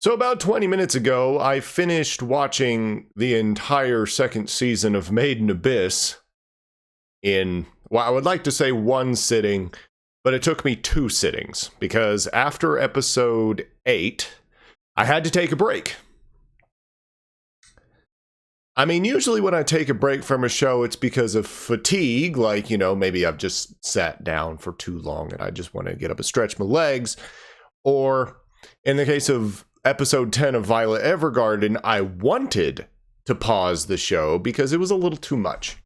So about 20 minutes ago, I finished watching the entire second season of Made in Abyss in, well, I would like to say one sitting, but it took me 2 sittings, because after episode 8, I had to take a break. I mean, usually when I take a break from a show, it's because of fatigue, like, maybe I've just sat down for too long and I just want to get up and stretch my legs, or in the case of episode 10 of Violet Evergarden, I wanted to pause the show because it was a little too much.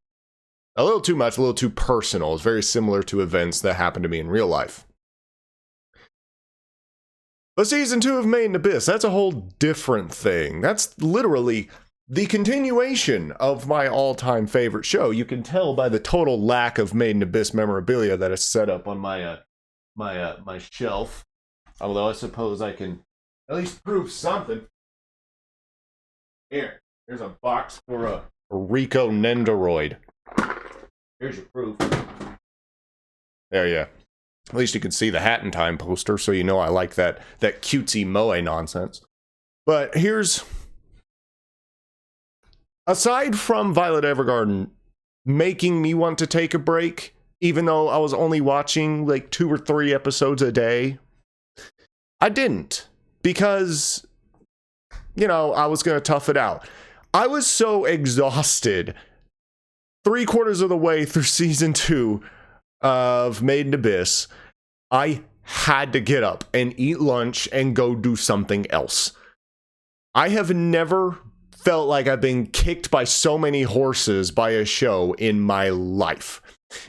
A little too much, a little too personal. It's very similar to events that happened to me in real life. But season 2 of Made in Abyss, that's a whole different thing. That's literally the continuation of my all-time favorite show. You can tell by the total lack of Made in Abyss memorabilia that is set up on my my shelf. Although I suppose I can at least prove something. Here's a box for a Rico Nendoroid. Here's your proof. There, yeah. At least you can see the Hat in Time poster, so you know I like that cutesy moe nonsense. But here's... Aside from Violet Evergarden making me want to take a break, even though I was only watching like 2 or 3 episodes a day, I didn't. Because, I was going to tough it out. I was so exhausted 3/4 of the way through season 2 of Made in Abyss, I had to get up and eat lunch and go do something else. I have never felt like I've been kicked by so many horses by a show in my life.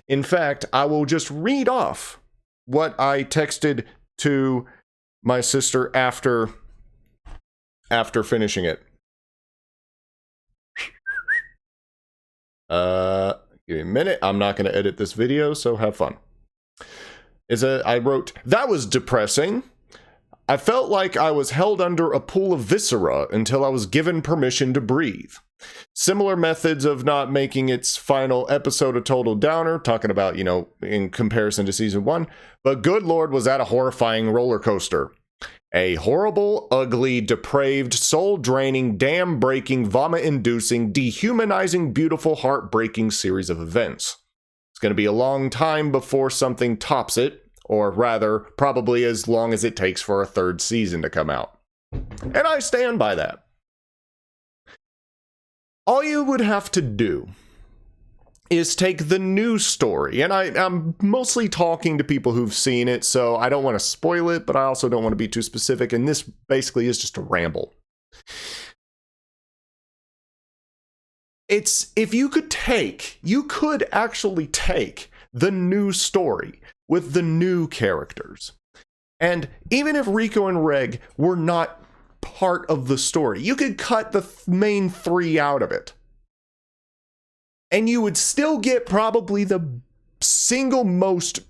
In fact, I will just read off what I texted to my sister after finishing it. Give me a minute. I'm not going to edit this video, so have fun. I wrote, "That was depressing. I felt like I was held under a pool of viscera until I was given permission to breathe. Similar methods of not making its final episode a total downer," talking about, in comparison to season 1, "but good lord, was that a horrifying roller coaster. A horrible, ugly, depraved, soul-draining, dam-breaking, vomit-inducing, dehumanizing, beautiful, heart-breaking series of events. It's going to be a long time before something tops it, or rather, probably as long as it takes for a 3rd season to come out." And I stand by that. All you would have to do is take the new story, and I'm mostly talking to people who've seen it, so I don't want to spoil it, but I also don't want to be too specific, and this basically is just a ramble. If you could actually take the new story with the new characters, and even if Rico and Reg were not part of the story, you could cut the main 3 out of it, and you would still get probably the single most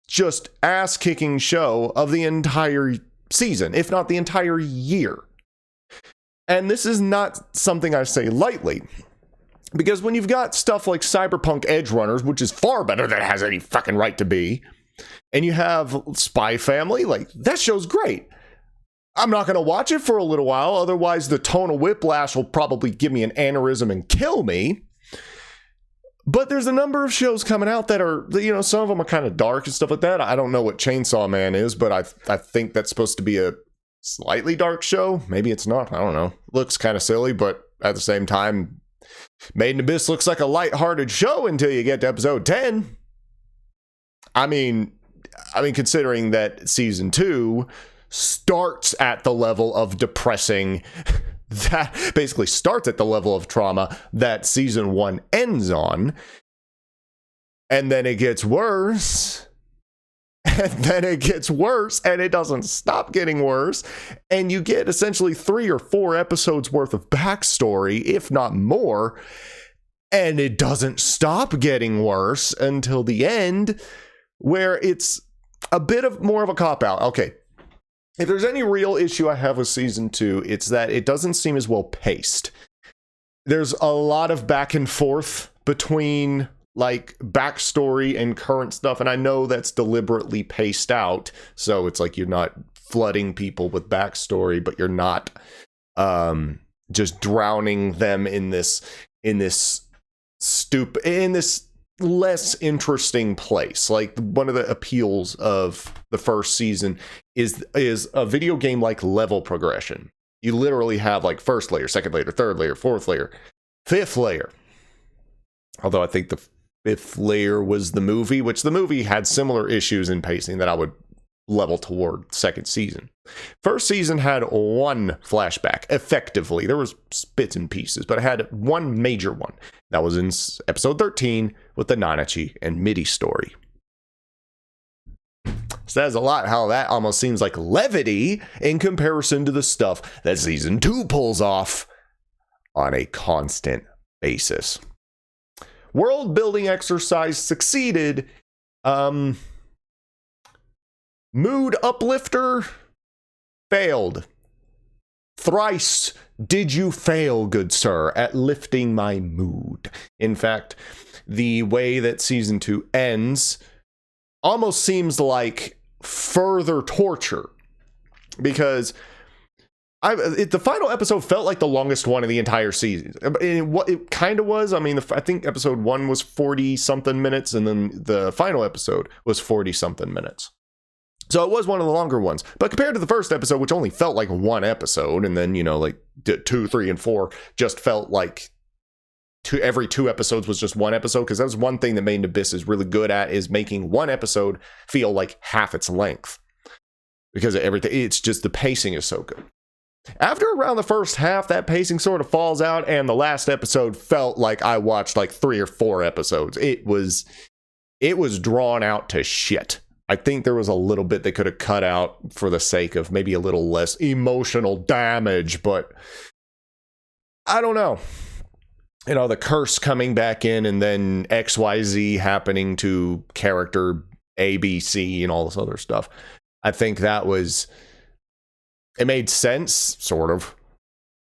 just ass-kicking show of the entire season, if not the entire year. And this is not something I say lightly, because when you've got stuff like Cyberpunk Edgerunners, which is far better than it has any fucking right to be, and you have Spy Family, like, that show's great. I'm not going to watch it for a little while, otherwise the tonal whiplash will probably give me an aneurysm and kill me. But there's a number of shows coming out that are, some of them are kind of dark and stuff like that. I don't know what Chainsaw Man is, but I think that's supposed to be a slightly dark show. Maybe it's not. I don't know. Looks kind of silly, but at the same time, Made in Abyss looks like a lighthearted show until you get to episode 10. I mean, considering that season 2 starts at the level of depressing, that basically starts at the level of trauma that season 1 ends on, and then it gets worse, and then it gets worse, and it doesn't stop getting worse, and you get essentially 3 or 4 episodes worth of backstory, if not more, and it doesn't stop getting worse until the end, where it's a bit of more of a cop-out. Okay, if there's any real issue I have with season 2, it's that it doesn't seem as well paced. There's a lot of back and forth between like backstory and current stuff, and I know that's deliberately paced out, so it's like you're not flooding people with backstory, but you're not just drowning them in this less interesting place. Like, one of the appeals of the first season is a video game like level progression. You literally have like first layer, second layer, third layer, fourth layer, fifth layer. Although I think the fifth layer was the movie, which the movie had similar issues in pacing that I would level toward second season. First season had one flashback, effectively. There was bits and pieces, but it had one major one. That was in episode 13 with the Nanachi and Midi story. So that's a lot how that almost seems like levity in comparison to the stuff that season 2 pulls off on a constant basis. World building exercise succeeded. Mood uplifter failed. Thrice did you fail, good sir, at lifting my mood. In fact, the way that season 2 ends almost seems like further torture, because the final episode felt like the longest one of the entire season. It kind of was. I mean, I think episode 1 was 40-something minutes, and then the final episode was 40-something minutes. So it was one of the longer ones. But compared to the first episode, which only felt like one episode, and then, like 2, 3, and 4 just felt like every 2 episodes was just one episode, because that was one thing that Made in Abyss is really good at, is making one episode feel like half its length. Because of everything, it's just the pacing is so good. After around the first half, that pacing sort of falls out, and the last episode felt like I watched like 3 or 4 episodes. It was drawn out to shit. I think there was a little bit they could have cut out for the sake of maybe a little less emotional damage, but I don't know. The curse coming back in, and then XYZ happening to character ABC and all this other stuff. I think it made sense, sort of,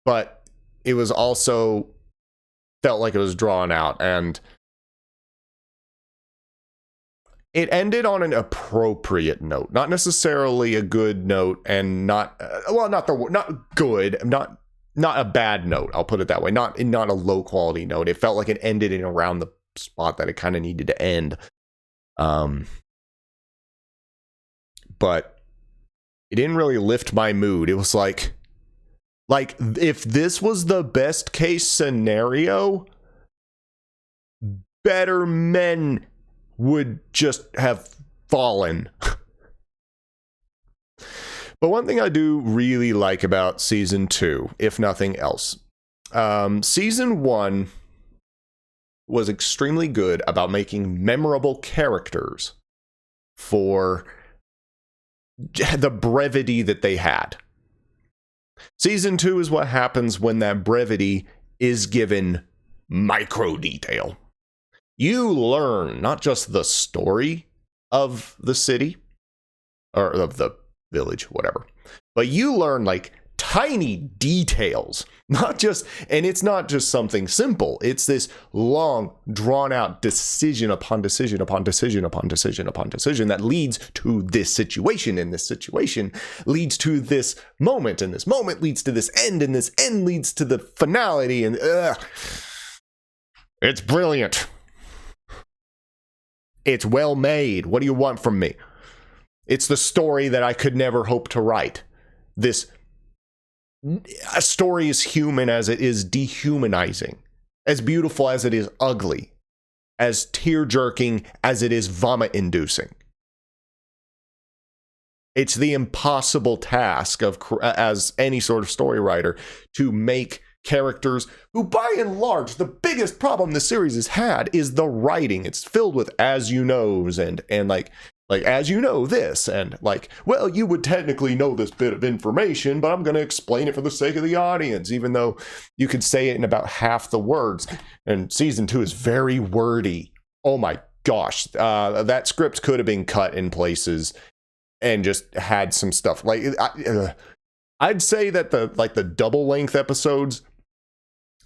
but it was also felt like it was drawn out, and it ended on an appropriate note, not necessarily a good note, and not good, not a bad note. I'll put it that way. Not a low quality note. It felt like it ended in around the spot that it kind of needed to end. But it didn't really lift my mood. It was like if this was the best case scenario, better men would just have fallen. But one thing I do really like about season 2, if nothing else, season 1 was extremely good about making memorable characters for the brevity that they had. Season 2 is what happens when that brevity is given micro detail. You learn not just the story of the city, or of the village, whatever, but you learn like tiny details, and it's not just something simple. It's this long, drawn out decision upon decision upon decision upon decision upon decision that leads to this situation, and this situation leads to this moment, and this moment leads to this end, and this end leads to the finality, and it's brilliant. It's well made. What do you want from me? It's the story that I could never hope to write. A story is human as it is dehumanizing, as beautiful as it is ugly, as tear-jerking as it is vomit-inducing. It's the impossible task of, as any sort of story writer, to make characters who, by and large, the biggest problem the series has had is the writing. It's filled with as you knows and like as you know this, and like, well, you would technically know this bit of information, but I'm going to explain it for the sake of the audience, even though you could say it in about half the words. And season 2 is very wordy. Oh my gosh, that script could have been cut in places and just had some stuff like I'd say that the double length episodes,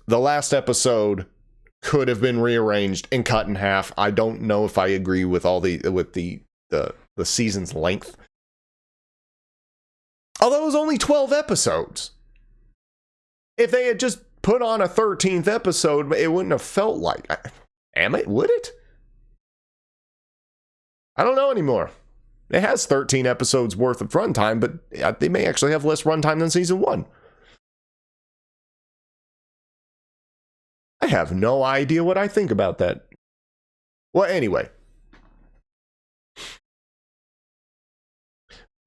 the last episode could have been rearranged and cut in half. I don't know if I agree with the season's length. Although it was only 12 episodes. If they had just put on a 13th episode, it wouldn't have felt like... Would it? I don't know anymore. It has 13 episodes worth of runtime, but they may actually have less runtime than season 1. I have no idea what I think about that. Well, anyway.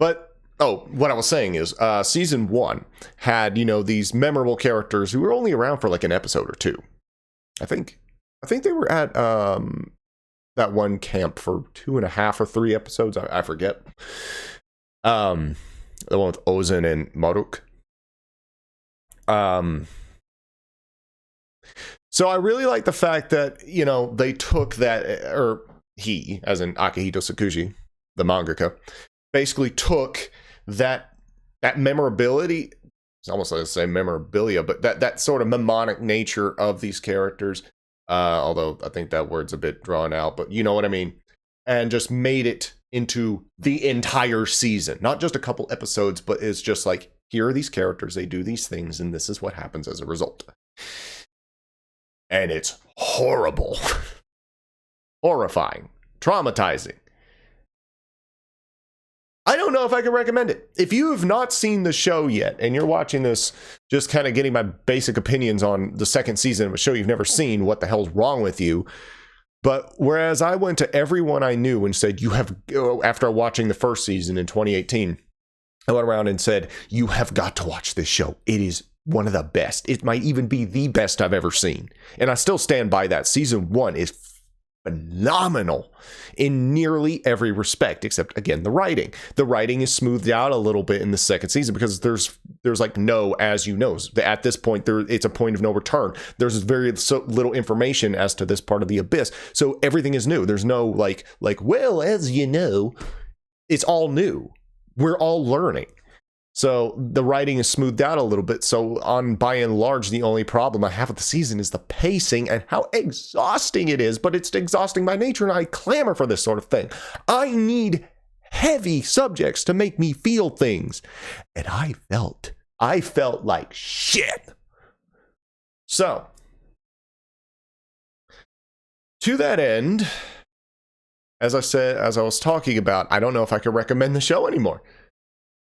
But, what I was saying is, season 1 had, these memorable characters who were only around for like an episode or two. I think they were at that one camp for 2.5 or 3 episodes. I forget. The one with Ozan and Maruk. So I really like the fact that, they took that, or he, as in Akihito Sakuji, the mangaka, basically took that memorability. It's almost like the same memorabilia, but that sort of mnemonic nature of these characters, although I think that word's a bit drawn out, but you know what I mean, and just made it into the entire season, not just a couple episodes, but it's just like, here are these characters, they do these things, and this is what happens as a result. And it's horrible. Horrifying. Traumatizing. I don't know if I can recommend it. If you have not seen the show yet, and you're watching this, just kind of getting my basic opinions on the second season of a show you've never seen, what the hell's wrong with you? But whereas I went to everyone I knew and said, after watching the first season in 2018, I went around and said, you have got to watch this show. It is one of the best. It might even be the best I've ever seen. And I still stand by that. Season 1 is phenomenal in nearly every respect, except, again, the writing. The writing is smoothed out a little bit in the second season because there's like no, as you know, at this point, it's a point of no return. There's very little information as to this part of the abyss. So everything is new. There's no like, well, as you know, it's all new. We're all learning. So the writing is smoothed out a little bit. So by and large, the only problem I have with the season is the pacing and how exhausting it is. But it's exhausting by nature, and I clamor for this sort of thing. I need heavy subjects to make me feel things. And I felt like shit. So, to that end, as I was talking about, I don't know if I can recommend the show anymore.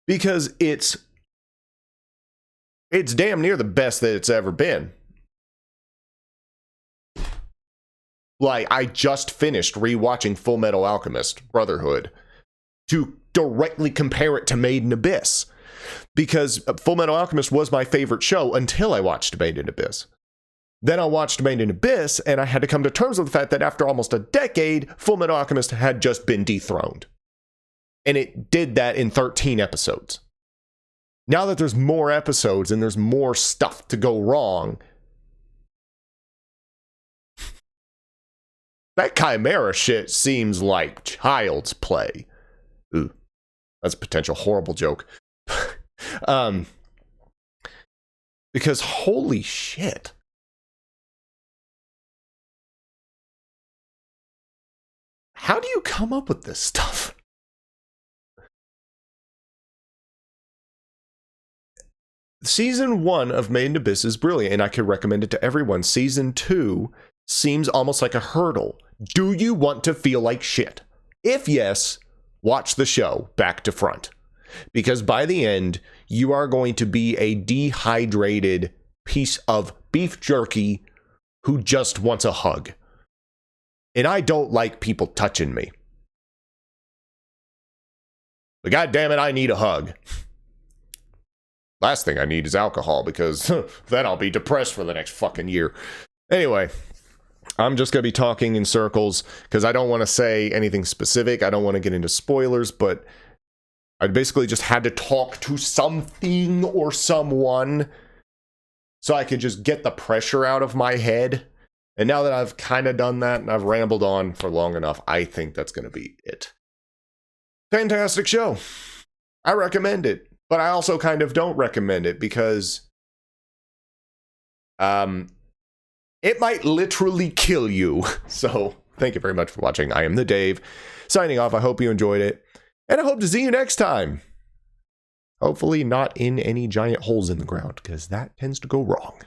Because it's damn near the best that it's ever been. Like, I just finished rewatching Full Metal Alchemist Brotherhood to directly compare it to Made in Abyss. Because Full Metal Alchemist was my favorite show until I watched Made in Abyss. Then I watched Made in Abyss, and I had to come to terms with the fact that after almost a decade, Full Metal Alchemist had just been dethroned. And it did that in 13 episodes. Now that there's more episodes and there's more stuff to go wrong, that Chimera shit seems like child's play. Ooh, that's a potential horrible joke. Because holy shit. How do you come up with this stuff? Season 1 of Made in Abyss is brilliant, and I could recommend it to everyone. Season 2 seems almost like a hurdle. Do you want to feel like shit? If yes, watch the show back to front. Because by the end, you are going to be a dehydrated piece of beef jerky who just wants a hug. And I don't like people touching me. But goddammit, I need a hug. Last thing I need is alcohol, because then I'll be depressed for the next fucking year. Anyway, I'm just going to be talking in circles, because I don't want to say anything specific. I don't want to get into spoilers, but I basically just had to talk to something or someone so I could just get the pressure out of my head. And now that I've kind of done that and I've rambled on for long enough, I think that's going to be it. Fantastic show. I recommend it. But I also kind of don't recommend it because it might literally kill you. So thank you very much for watching. I am the Dave. Signing off. I hope you enjoyed it. And I hope to see you next time. Hopefully not in any giant holes in the ground, because that tends to go wrong.